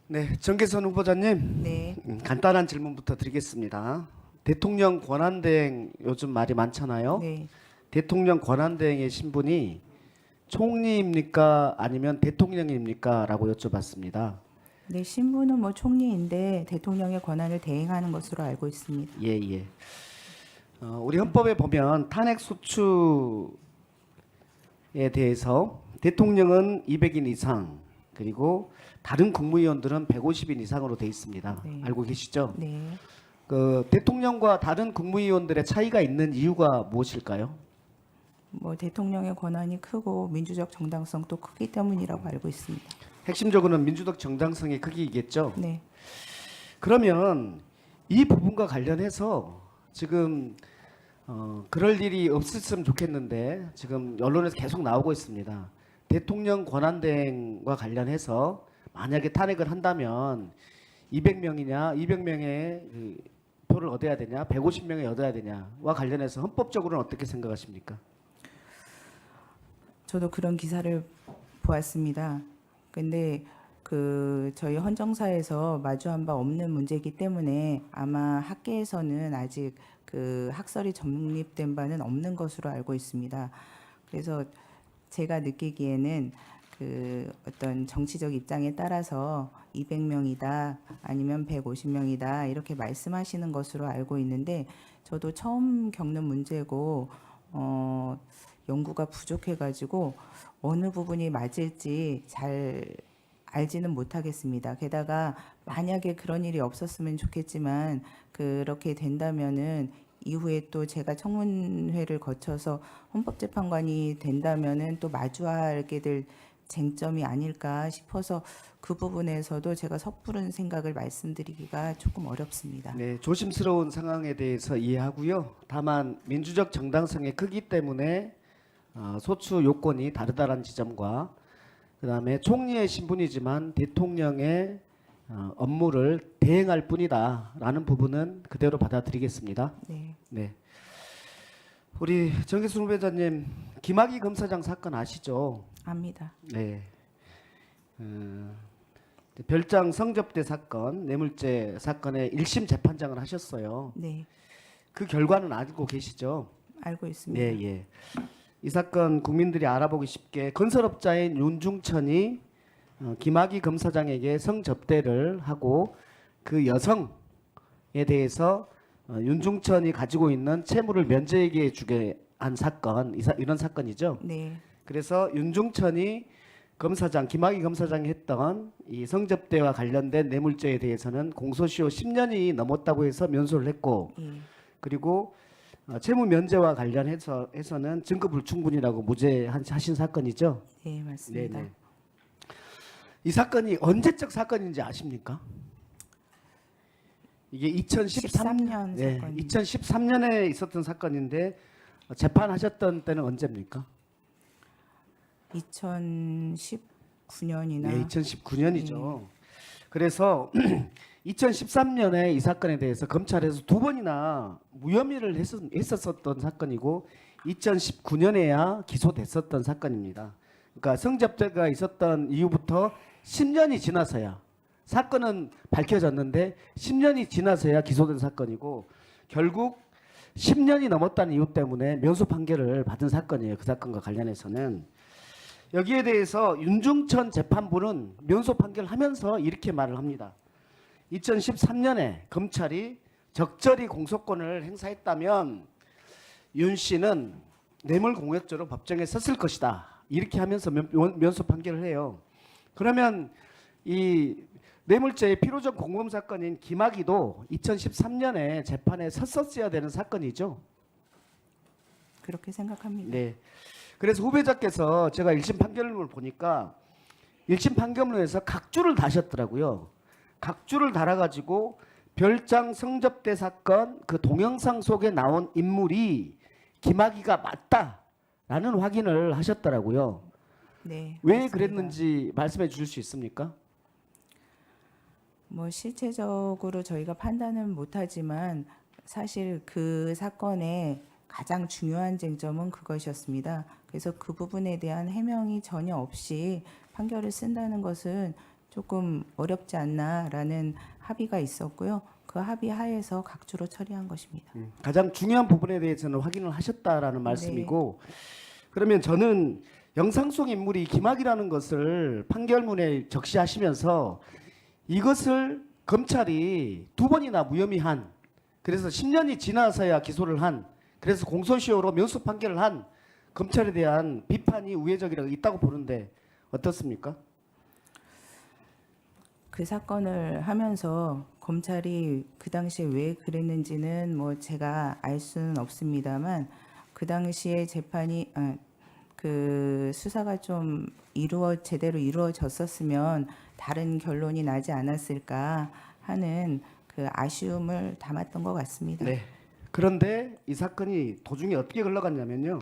네, 정계선 후보자님, 네, 간단한 질문부터 드리겠습니다. 대통령 권한대행 요즘 말이 많잖아요. 네, 대통령 권한대행의 신분이 총리입니까? 아니면 대통령입니까? 라고 여쭤봤습니다. 네, 신분은 뭐 총리인데 대통령의 권한을 대행하는 것으로 알고 있습니다. 예, 예. 우리 헌법에 보면 탄핵 소추에 대해서 대통령은 200인 이상, 그리고 다른 국무위원들은 150인 이상으로 돼 있습니다. 네. 알고 계시죠? 네, 그 대통령과 다른 국무위원들의 차이가 있는 이유가 무엇일까요? 뭐 대통령의 권한이 크고 민주적 정당성도 크기 때문이라고 알고 있습니다. 핵심적으로는 민주적 정당성의 크기이겠죠. 네, 그러면 이 부분과 관련해서 지금 그럴 일이 없었으면 좋겠는데 지금 언론에서 계속 나오고 있습니다. 대통령 권한대행과 관련해서 만약에 탄핵을 한다면 200명이냐, 200명의 그 표를 얻어야 되냐, 150명이 얻어야 되냐와 관련해서 헌법적으로는 어떻게 생각하십니까? 저도 그런 기사를 보았습니다. 근데 그 저희 헌정사에서 마주한 바 없는 문제이기 때문에 아마 학계에서는 아직 그 학설이 정립된 바는 없는 것으로 알고 있습니다. 그래서 제가 느끼기에는 그 어떤 정치적 입장에 따라서 200명이다 아니면 150명이다 이렇게 말씀하시는 것으로 알고 있는데 저도 처음 겪는 문제고 연구가 부족해가지고 어느 부분이 맞을지 잘 알지는 못하겠습니다. 게다가 만약에 그런 일이 없었으면 좋겠지만 그렇게 된다면은 이후에 또 제가 청문회를 거쳐서 헌법재판관이 된다면은 또 마주하게 될 쟁점이 아닐까 싶어서 그 부분에서도 제가 섣부른 생각을 말씀드리기가 조금 어렵습니다. 네, 조심스러운 상황에 대해서 이해하고요. 다만 민주적 정당성의 크기 때문에 소추 요건이 다르다는 지점과 그다음에 총리의 신분이지만 대통령의 업무를 대행할 뿐이다라는 부분은 그대로 받아들이겠습니다. 네, 네, 우리 정기순 후보자님 김학의 검사장 사건 아시죠? 압니다. 네, 별장 성접대 사건, 뇌물죄 사건의 1심 재판장을 하셨어요. 네, 그 결과는 알고 계시죠? 알고 있습니다. 네, 예. 이 사건 국민들이 알아보기 쉽게 건설업자인 윤중천이 김학의 검사장에게 성접대를 하고 그 여성에 대해서 윤중천이 가지고 있는 채무를 면제하게 주게 한 사건, 이런 사건이죠. 네, 그래서 윤중천이 김학의 검사장이 했던 이 성접대와 관련된 뇌물죄에 대해서는 공소시효 10년이 넘었다고 해서 면소를 했고, 예, 그리고 채무 면제와 관련해서는 증거 불충분이라고 무죄하신 사건이죠. 네, 맞습니다. 네네. 이 사건이 언제적 사건인지 아십니까? 이게 13년 네, 사건입니다. 2013년에 있었던 사건인데 재판하셨던 때는 언제입니까? 2019년이나 네, 2019년이죠. 그래서 2013년에 이 사건에 대해서 검찰에서 두 번이나 무혐의를 했었던 사건이고 2019년에야 기소됐었던 사건입니다. 그러니까 성접대가 있었던 이후부터 10년이 지나서야 사건은 밝혀졌는데 10년이 지나서야 기소된 사건이고 결국 10년이 넘었다는 이유 때문에 면소 판결을 받은 사건이에요. 그 사건과 관련해서는. 여기에 대해서 윤중천 재판부는 면소 판결을 하면서 이렇게 말을 합니다. 2013년에 검찰이 적절히 공소권을 행사했다면 윤 씨는 뇌물공여죄로 법정에 섰을 것이다. 이렇게 하면서 면소 판결을 해요. 그러면 이 뇌물죄의 필요적 공범 사건인 김학의도 2013년에 재판에 섰었어야 되는 사건이죠. 그렇게 생각합니다. 네. 그래서 후배자께서 제가 1심 판결문을 보니까 1심 판결문에서 각주를 다셨더라고요. 각주를 달아가지고 별장 성접대 사건 그 동영상 속에 나온 인물이 김학의가 맞다라는 확인을 하셨더라고요. 네, 왜 맞습니다. 그랬는지 말씀해 주실 수 있습니까? 뭐 실체적으로 저희가 판단은 못하지만 사실 그 사건의 가장 중요한 쟁점은 그것이었습니다. 그래서 그 부분에 대한 해명이 전혀 없이 판결을 쓴다는 것은 조금 어렵지 않나라는 합의가 있었고요. 그 합의 하에서 각주로 처리한 것입니다. 가장 중요한 부분에 대해서는 확인을 하셨다라는 말씀이고 그러면 저는 영상 속 인물이 김학이라는 것을 판결문에 적시하시면서 이것을 검찰이 2번이나 무혐의한 그래서 10년이 지나서야 기소를 한 그래서 공소시효로 면소 판결을 한 검찰에 대한 비판이 우회적이라고 있다고 보는데 어떻습니까? 그 사건을 하면서 검찰이 그 당시에 왜 그랬는지는 뭐 제가 알 수는 없습니다만 그 당시에 재판이 그 수사가 좀 제대로 이루어졌었으면 다른 결론이 나지 않았을까 하는 그 아쉬움을 담았던 것 같습니다. 네. 그런데 이 사건이 도중에 어떻게 흘러갔냐면요.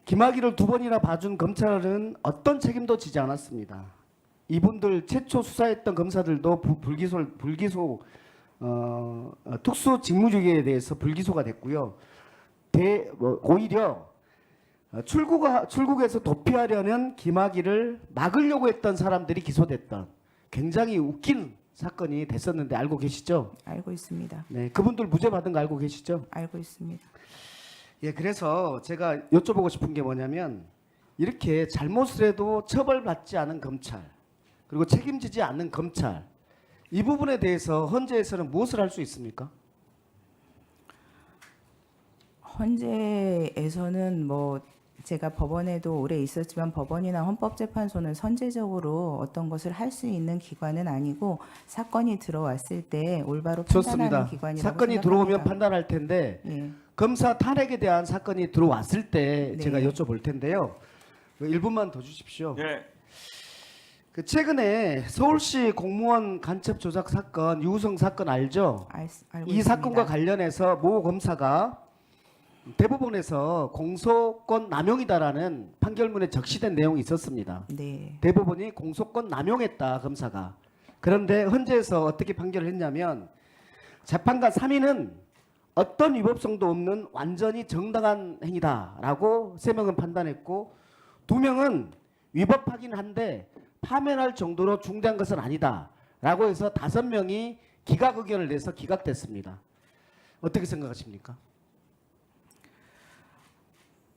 김학의를 2번이나 봐준 검찰은 어떤 책임도 지지 않았습니다. 이분들 최초 수사했던 검사들도 불기소 특수 직무유기에 대해서 불기소가 됐고요. 오히려 출국에서 도피하려는 김학의를 막으려고 했던 사람들이 기소됐던 굉장히 웃긴 사건이 됐었는데 알고 계시죠? 알고 있습니다. 네, 그분들 무죄 받은 거 알고 계시죠? 알고 있습니다. 예, 그래서 제가 여쭤보고 싶은 게 뭐냐면 이렇게 잘못을 해도 처벌받지 않은 검찰 그리고 책임지지 않는 검찰 이 부분에 대해서 헌재에서는 무엇을 할 수 있습니까? 헌재에서는 뭐 제가 법원에도 오래 있었지만 법원이나 헌법재판소는 선제적으로 어떤 것을 할 수 있는 기관은 아니고 사건이 들어왔을 때 올바로 판단하는 좋습니다. 기관이라고 사건이 생각합니다. 들어오면 판단할 텐데 예. 검사 탄핵에 대한 사건이 들어왔을 때 네. 제가 여쭤볼 텐데요. 1분만 더 주십시오. 예. 그 최근에 서울시 공무원 간첩 조작 사건 유우성 사건 알죠? 알고 이 있습니다. 사건과 관련해서 모 검사가 대법원에서 공소권 남용이다라는 판결문에 적시된 내용이 있었습니다. 네. 대법원이 공소권 남용했다 검사가. 그런데 헌재에서 어떻게 판결을 했냐면 재판관 3인은 어떤 위법성도 없는 완전히 정당한 행위다라고 3명은 판단했고 2명은 위법하긴 한데 파면할 정도로 중대한 것은 아니다라고 해서 5명이 기각 의견을 내서 기각됐습니다. 어떻게 생각하십니까?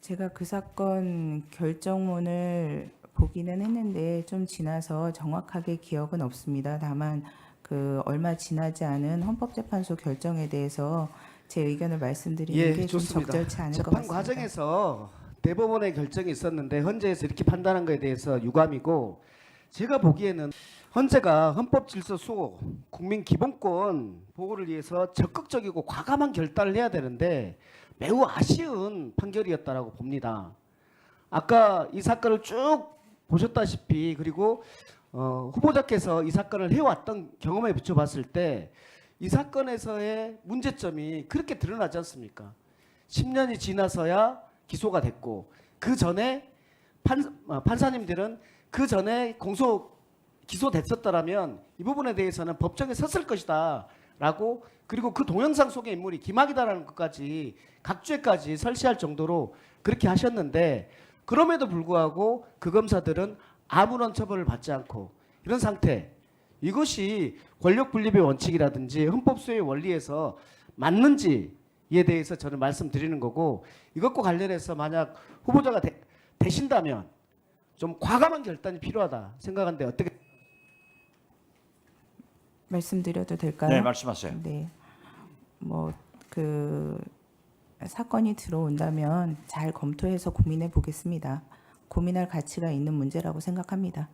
제가 그 사건 결정문을 보기는 했는데 좀 지나서 정확하게 기억은 없습니다. 다만 그 얼마 지나지 않은 헌법재판소 결정에 대해서 제 의견을 말씀드리는 게 좀 적절치 않을 것 재판 같습니다. 과정에서 대법원의 결정이 있었는데 헌재에서 이렇게 판단한 것에 대해서 유감이고 제가 보기에는 헌재가 헌법질서 수호, 국민 기본권 보호를 위해서 적극적이고 과감한 결단을 해야 되는데 매우 아쉬운 판결이었다라고 봅니다. 아까 이 사건을 쭉 보셨다시피 그리고 후보자께서 이 사건을 해왔던 경험에 비춰봤을 때 이 사건에서의 문제점이 그렇게 드러나지 않습니까? 10년이 지나서야 기소가 됐고 그 전에 판사님들은 그 전에 기소됐었다라면 이 부분에 대해서는 법정에 섰을 것이다 라고 그리고 그 동영상 속의 인물이 김학이다라는 것까지 각주에까지 설치할 정도로 그렇게 하셨는데 그럼에도 불구하고 그 검사들은 아무런 처벌을 받지 않고 이런 상태 이것이 권력 분립의 원칙이라든지 헌법 수호의 원리에서 맞는지에 대해서 저는 말씀드리는 거고 이것과 관련해서 만약 후보자가 되신다면 좀 과감한 결단이 필요하다 생각하는데 어떻게 말씀드려도 될까요? 네, 말씀하세요. 네. 뭐 그 사건이 들어온다면 잘 검토해서 고민해 보겠습니다. 고민할 가치가 있는 문제라고 생각합니다.